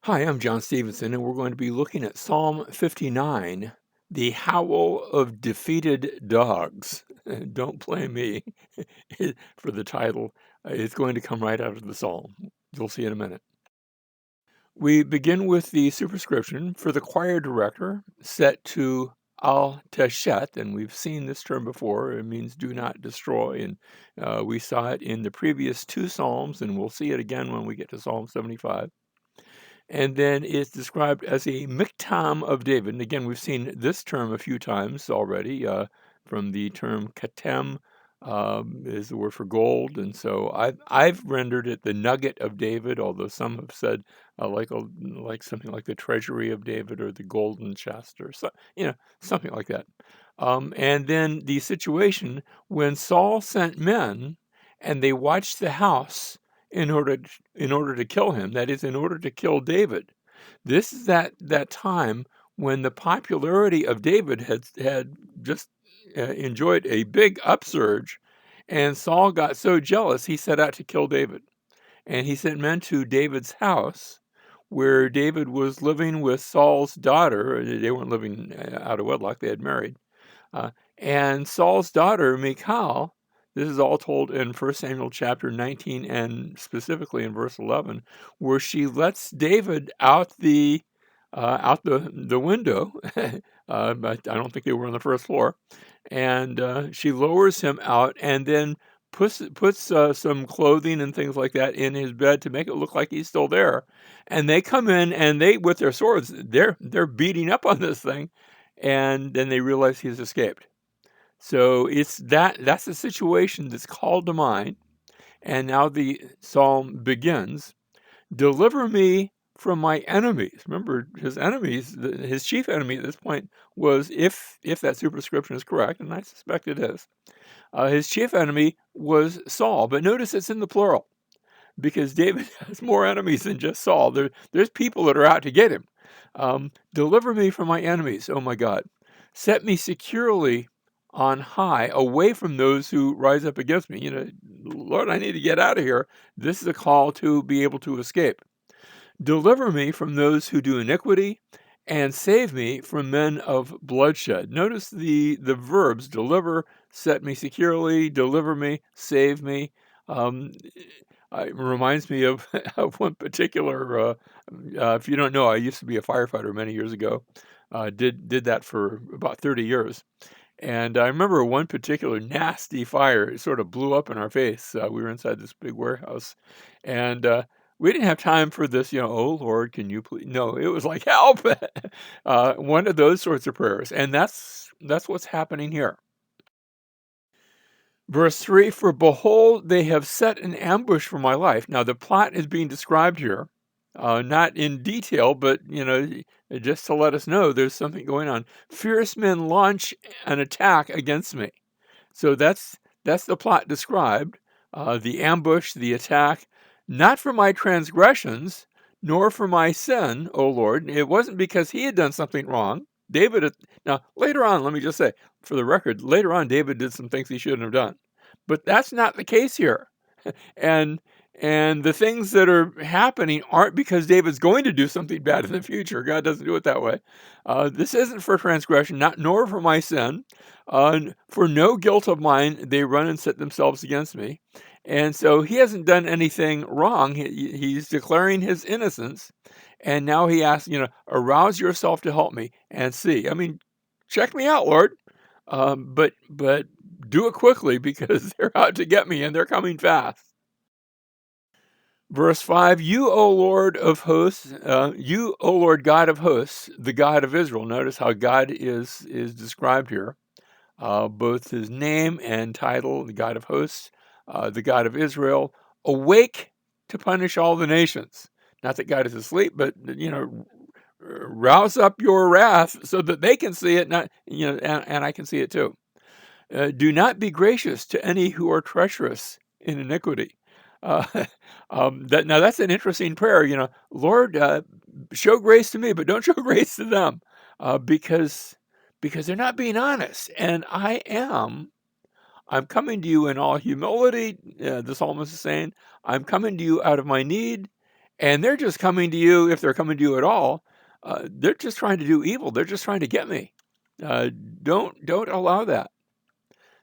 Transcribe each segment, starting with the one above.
Hi, I'm John Stevenson, and we're going to be looking at Psalm 59, the howl of defeated dogs. Don't blame me for the title. It's going to come right out of the psalm. You'll see in a minute. We begin with the superscription for the choir director set to al teshet, and we've seen this term before. It means do not destroy, and we saw it in the previous two psalms, and we'll see it again when we get to Psalm 75. And then it's described as a miktam of David. And again, we've seen this term a few times already. From the term katem is the word for gold, and so I've rendered it the nugget of David. Although some have said like something like the treasury of David or the golden chest or so, something like that. And then the situation when Saul sent men and they watched the house in order to kill him, that is, in order to kill David. This is that time when the popularity of David had just enjoyed a big upsurge, and Saul got so jealous he set out to kill David, and he sent men to David's house, where David was living with Saul's daughter. They weren't living out of wedlock; they had married. Uh, and Saul's daughter, Michal, this is all told in 1 Samuel chapter 19 and specifically in verse 11, where she lets David out the window. But I don't think they were on the first floor. And she lowers him out and then puts some clothing and things like that in his bed to make it look like he's still there. And they come in and they, with their swords, they're beating up on this thing, and then they realize he's escaped. So that's the situation that's called to mind. And now the psalm begins. Deliver me from my enemies. Remember, his enemies, his chief enemy at this point was, if that superscription is correct, and I suspect it is, his chief enemy was Saul. But notice it's in the plural, because David has more enemies than just Saul. There's people that are out to get him. Deliver me from my enemies, oh my God. Set me securely on high, away from those who rise up against me. Lord, I need to get out of here. This is a call to be able to escape. Deliver me from those who do iniquity, and save me from men of bloodshed. Notice the verbs: deliver, set me securely, deliver me, save me. Um, it reminds me of, of one particular. If you don't know, I used to be a firefighter many years ago. Did that for about 30 years. And I remember one particular nasty fire. It sort of blew up in our face. We were inside this big warehouse, and we didn't have time for this. Oh Lord, can you please? No, it was like help. One of those sorts of prayers, and that's what's happening here. Verse 3, for behold, they have set an ambush for my life. Now, the plot is being described here, not in detail, but, just to let us know there's something going on. Fierce men launch an attack against me. So that's the plot described, the ambush, the attack, not for my transgressions, nor for my sin, O Lord. It wasn't because he had done something wrong. Now, later on, let me just say, for the record, later on, David did some things he shouldn't have done. But that's not the case here. And and the things that are happening aren't because David's going to do something bad in the future. God doesn't do it that way. This isn't for transgression, nor for my sin. For no guilt of mine, they run and set themselves against me. And so he hasn't done anything wrong. He's declaring his innocence. And now he asks, arouse yourself to help me and see. I mean, check me out, Lord. But do it quickly, because they're out to get me and they're coming fast. Verse 5, you, O Lord of hosts, you, O Lord God of hosts, the God of Israel. Notice how God is described here, both his name and title, the God of hosts, the God of Israel, awake to punish all the nations. Not that God is asleep, but, rouse up your wrath so that they can see it, and I can see it too. Do not be gracious to any who are treacherous in iniquity. Uh, that's an interesting prayer. Lord, show grace to me, but don't show grace to them, because they're not being honest, and I am. I'm coming to you in all humility. The psalmist is saying, I'm coming to you out of my need, and they're just coming to you, if they're coming to you at all, they're just trying to do evil. They're just trying to get me. Uh, don't allow that.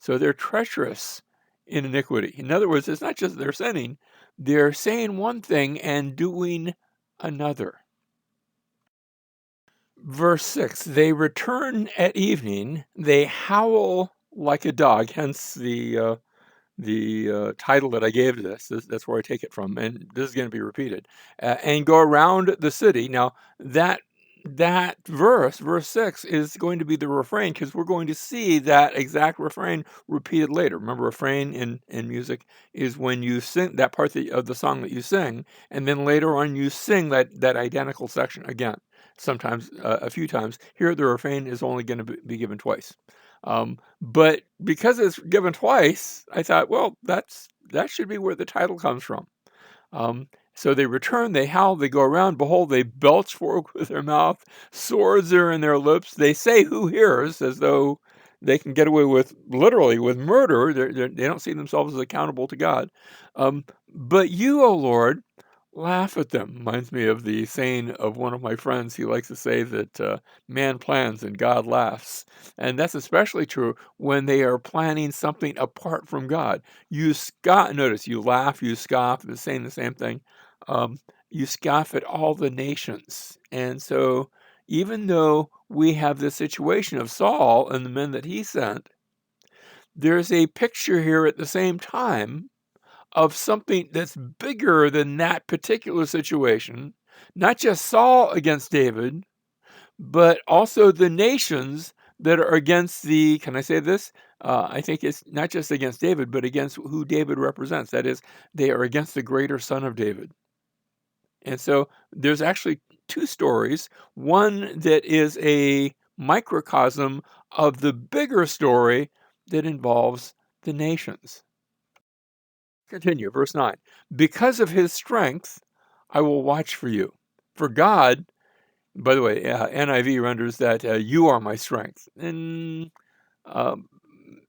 So they're treacherous in iniquity. In other words, it's not just they're sinning, they're saying one thing and doing another. Verse 6, they return at evening, they howl like a dog, hence the title that I gave to that's where I take it from, and this is going to be repeated, and go around the city. Now, that that verse 6, is going to be the refrain, because we're going to see that exact refrain repeated later. Remember, refrain in music is when you sing that part of the song that you sing, and then later on you sing that identical section again, sometimes a few times. Here, the refrain is only going to be given twice. But because it's given twice, I thought, well, that should be where the title comes from. So they return, they howl, they go around, behold, they belch forth with their mouth, swords are in their lips. They say, who hears, as though they can get away with, literally, with murder. They don't see themselves as accountable to God. But you, O Lord, laugh at them. Reminds me of the saying of one of my friends. He likes to say that man plans and God laughs. And that's especially true when they are planning something apart from God. You scoff, notice you laugh, you scoff, saying the same thing. Um, you scoff at all the nations. And so, even though we have the situation of Saul and the men that he sent, there's a picture here at the same time of something that's bigger than that particular situation, not just Saul against David, but also the nations that are against the, can I say this? I think it's not just against David, but against who David represents. That is, they are against the greater son of David. And so there's actually two stories, one that is a microcosm of the bigger story that involves the nations. Continue, verse 9. Because of his strength, I will watch for you. For God, by the way, NIV renders that you are my strength. And um,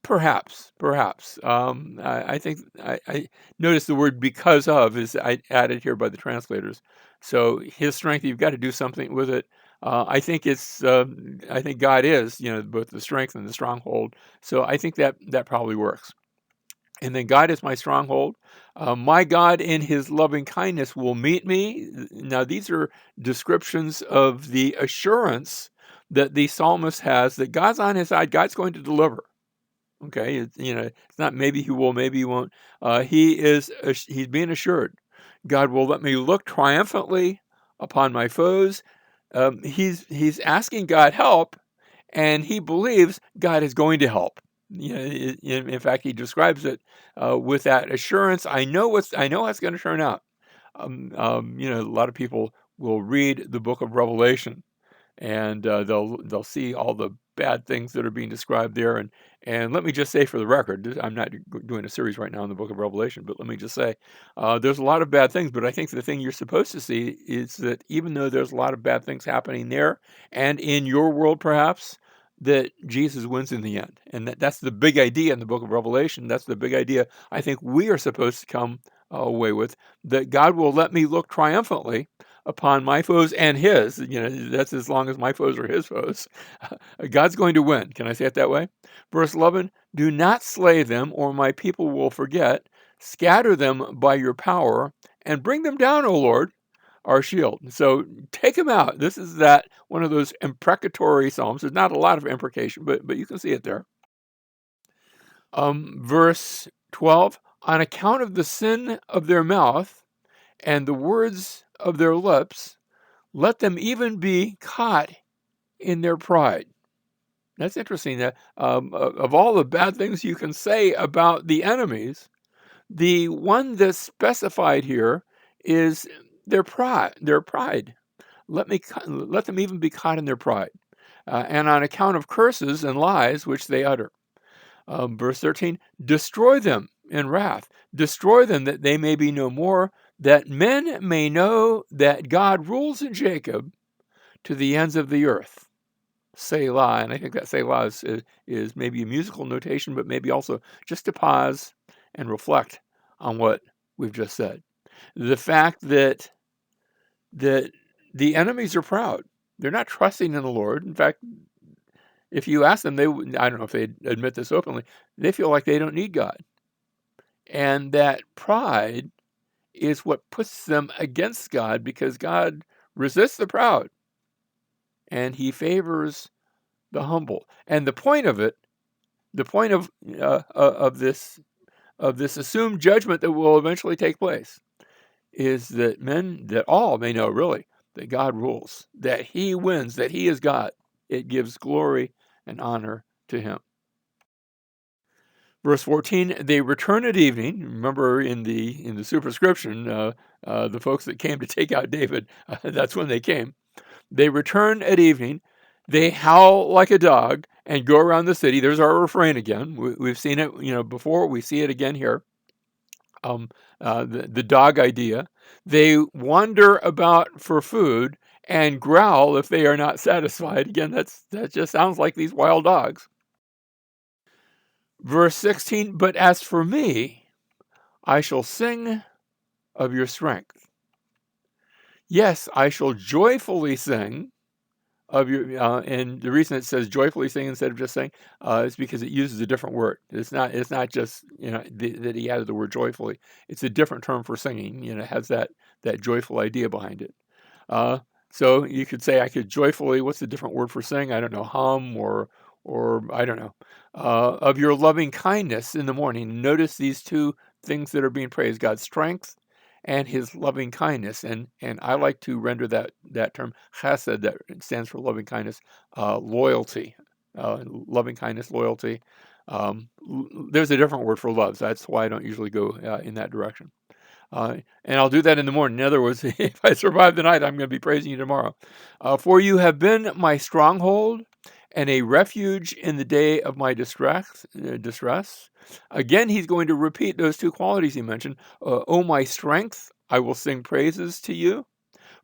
perhaps. I think I notice the word because of is added here by the translators. So his strength, you've got to do something with it. I think I think God is, both the strength and the stronghold. So I think that probably works. And then God is my stronghold. My God in his loving kindness will meet me. Now, these are descriptions of the assurance that the psalmist has that God's on his side. God's going to deliver. Okay. It's not maybe he will, maybe he won't. He's being assured. God will let me look triumphantly upon my foes. He's asking God help, and he believes God is going to help. In fact, he describes it with that assurance. I know how it's going to turn out. A lot of people will read the book of Revelation, and they'll see all the bad things that are being described there. And let me just say, for the record, I'm not doing a series right now in the book of Revelation, but let me just say, there's a lot of bad things. But I think the thing you're supposed to see is that even though there's a lot of bad things happening there and in your world, perhaps, that Jesus wins in the end. And that's the big idea in the book of Revelation. That's the big idea I think we are supposed to come away with, that God will let me look triumphantly upon my foes and his. That's as long as my foes are his foes. God's going to win. Can I say it that way? Verse 11, do not slay them, or my people will forget. Scatter them by your power, and bring them down, O Lord, our shield. So take them out. This is one of those imprecatory psalms. There's not a lot of imprecation, but you can see it there. Verse 12, on account of the sin of their mouth and the words of their lips, let them even be caught in their pride. That's interesting. That of all the bad things you can say about the enemies, the one that's specified here is their pride. Their pride. Let them even be caught in their pride, and on account of curses and lies which they utter. Verse 13: destroy them in wrath. Destroy them that they may be no more. That men may know that God rules in Jacob to the ends of the earth. Selah, and I think that Selah is maybe a musical notation, but maybe also just to pause and reflect on what we've just said. The fact that that the enemies are proud. They're not trusting in the Lord. In fact, if you ask them, I don't know if they admit this openly, they feel like they don't need God. And that pride is what puts them against God, because God resists the proud and he favors the humble. And the point of it, the point of this assumed judgment that will eventually take place, is that all may know really that God rules, that he wins, that he is God. It gives glory and honor to him. Verse 14, they return at evening. Remember in the superscription, the folks that came to take out David, that's when they came. They return at evening. They howl like a dog and go around the city. There's our refrain again. We've seen it, before. We see it again here. Um, the dog idea. They wander about for food and growl if they are not satisfied. Again, that just sounds like these wild dogs. Verse 16, but as for me, I shall sing of your strength. Yes, I shall joyfully sing of your, and the reason it says joyfully sing instead of just sing, is because it uses a different word. It's not just, that he added the word joyfully. It's a different term for singing. It has that joyful idea behind it. Uh, so you could say I could joyfully, what's the different word for sing? I don't know, hum or I don't know, of your loving kindness in the morning. Notice these two things that are being praised: God's strength and his loving kindness. And I like to render that term chesed, that stands for loving kindness, loyalty, loving kindness, loyalty. There's a different word for love. So that's why I don't usually go in that direction. And I'll do that in the morning. In other words, if I survive the night, I'm going to be praising you tomorrow. For you have been my stronghold and a refuge in the day of my distress. Again, he's going to repeat those two qualities he mentioned. Oh, my strength, I will sing praises to you.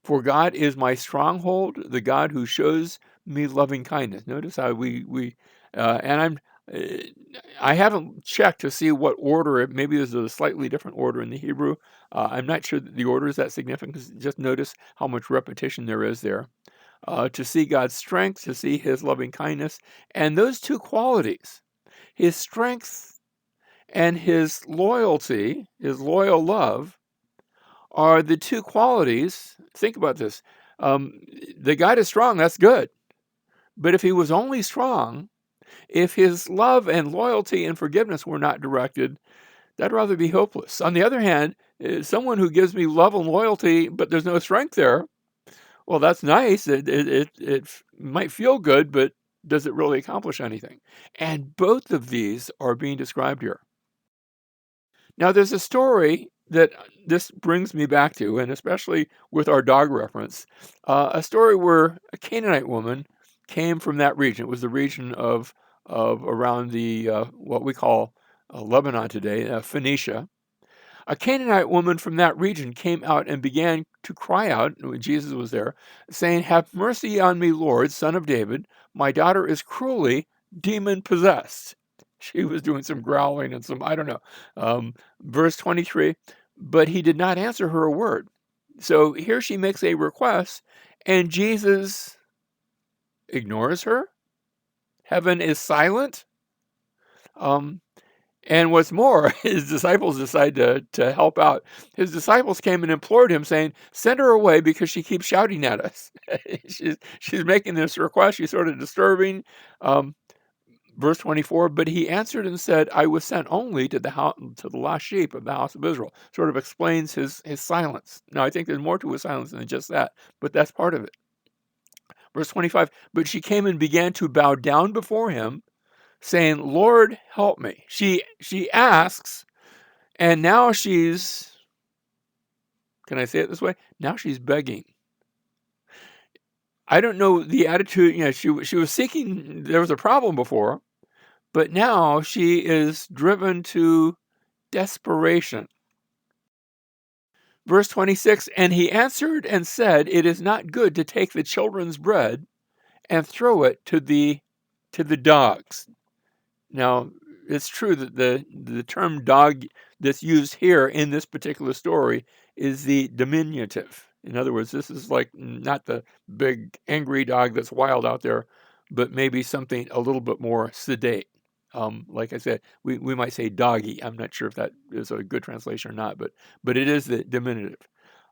For God is my stronghold, the God who shows me loving kindness. Notice how and uh, I haven't checked to see what order. Maybe there's a slightly different order in the Hebrew. I'm not sure that the order is that significant. Just notice how much repetition there is there. To see God's strength, to see his loving kindness, and those two qualities, his strength and his loyalty, his loyal love, are the two qualities. Think about this. Um, the God is strong, that's good. But if he was only strong, if his love and loyalty and forgiveness were not directed, that'd rather be hopeless. On the other hand, someone who gives me love and loyalty, but there's no strength there, well, that's nice. It might feel good, but does it really accomplish anything? And both of these are being described here. Now, there's a story that this brings me back to, and especially with our dog reference, a story where a Canaanite woman came from that region. It was the region of around the what we call Lebanon today, Phoenicia. A Canaanite woman from that region came out and began to cry out when Jesus was there, saying, "Have mercy on me, Lord, son of David. My daughter is cruelly demon possessed." She was doing some growling and some, I don't know. Verse 23, but he did not answer her a word. So here she makes a request, and Jesus ignores her. Heaven is silent. Um, And what's more, his disciples decide to help out. His disciples came and implored him, saying, "Send her away because she keeps shouting at us." She's making this request. She's sort of disturbing. Um, Verse 24, but he answered and said, "I was sent only to the house, to the lost sheep of the house of Israel." Sort of explains his silence. Now, I think there's more to his silence than just that, but that's part of it. Verse 25, but she came and began to bow down before him, saying, "Lord, help me." She asks, and now she's, can I say it this way? Now she's begging. I don't know the attitude, she was seeking, there was a problem before, but now she is driven to desperation. Verse 26, and he answered and said, "It is not good to take the children's bread and throw it to the dogs." Now, it's true that the term dog that's used here in this particular story is the diminutive. In other words, this is like not the big angry dog that's wild out there, but maybe something a little bit more sedate. Like I said, we might say doggy. I'm not sure if that is a good translation or not, but it is the diminutive.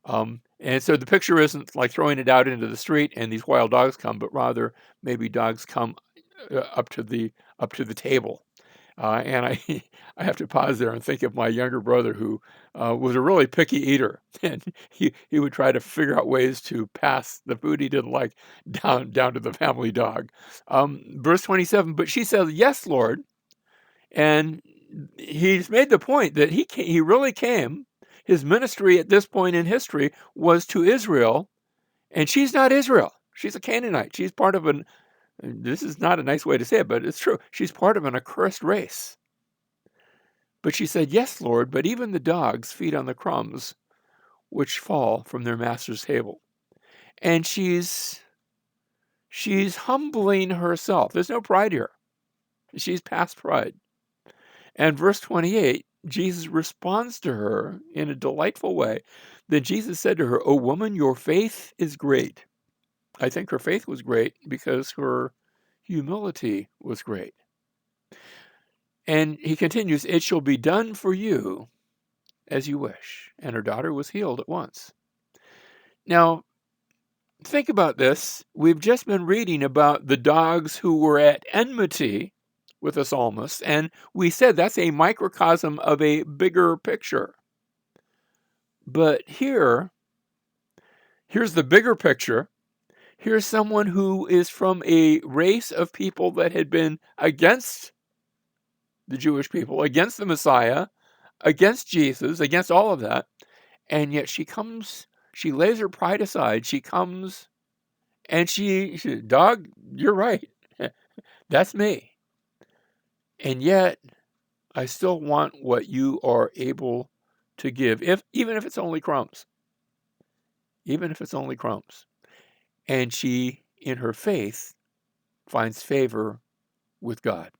And so the picture isn't like throwing it out into the street and these wild dogs come, but rather maybe dogs come up to the table. And I I have to pause there and think of my younger brother who was a really picky eater, and he would try to figure out ways to pass the food he didn't like down to the family dog. Verse 27. But she said, "Yes, Lord," and he's made the point that he really came. His ministry at this point in history was to Israel, and she's not Israel. She's a Canaanite. She's part of an. This is not a nice way to say it, but it's true. She's part of an accursed race. But she said, "Yes, Lord, but even the dogs feed on the crumbs which fall from their master's table." And she's humbling herself. There's no pride here. She's past pride. And verse 28, Jesus responds to her in a delightful way. Then Jesus said to her, "O woman, your faith is great." I think her faith was great because her humility was great. And he continues, "It shall be done for you as you wish." And her daughter was healed at once. Now, think about this. We've just been reading about the dogs who were at enmity with the psalmist, and we said that's a microcosm of a bigger picture. But here's the bigger picture. Here's someone who is from a race of people that had been against the Jewish people, against the Messiah, against Jesus, against all of that. And yet she lays her pride aside. She comes and dog, you're right. That's me. And yet I still want what you are able to give, even if it's only crumbs. Even if it's only crumbs. And she, in her faith, finds favor with God.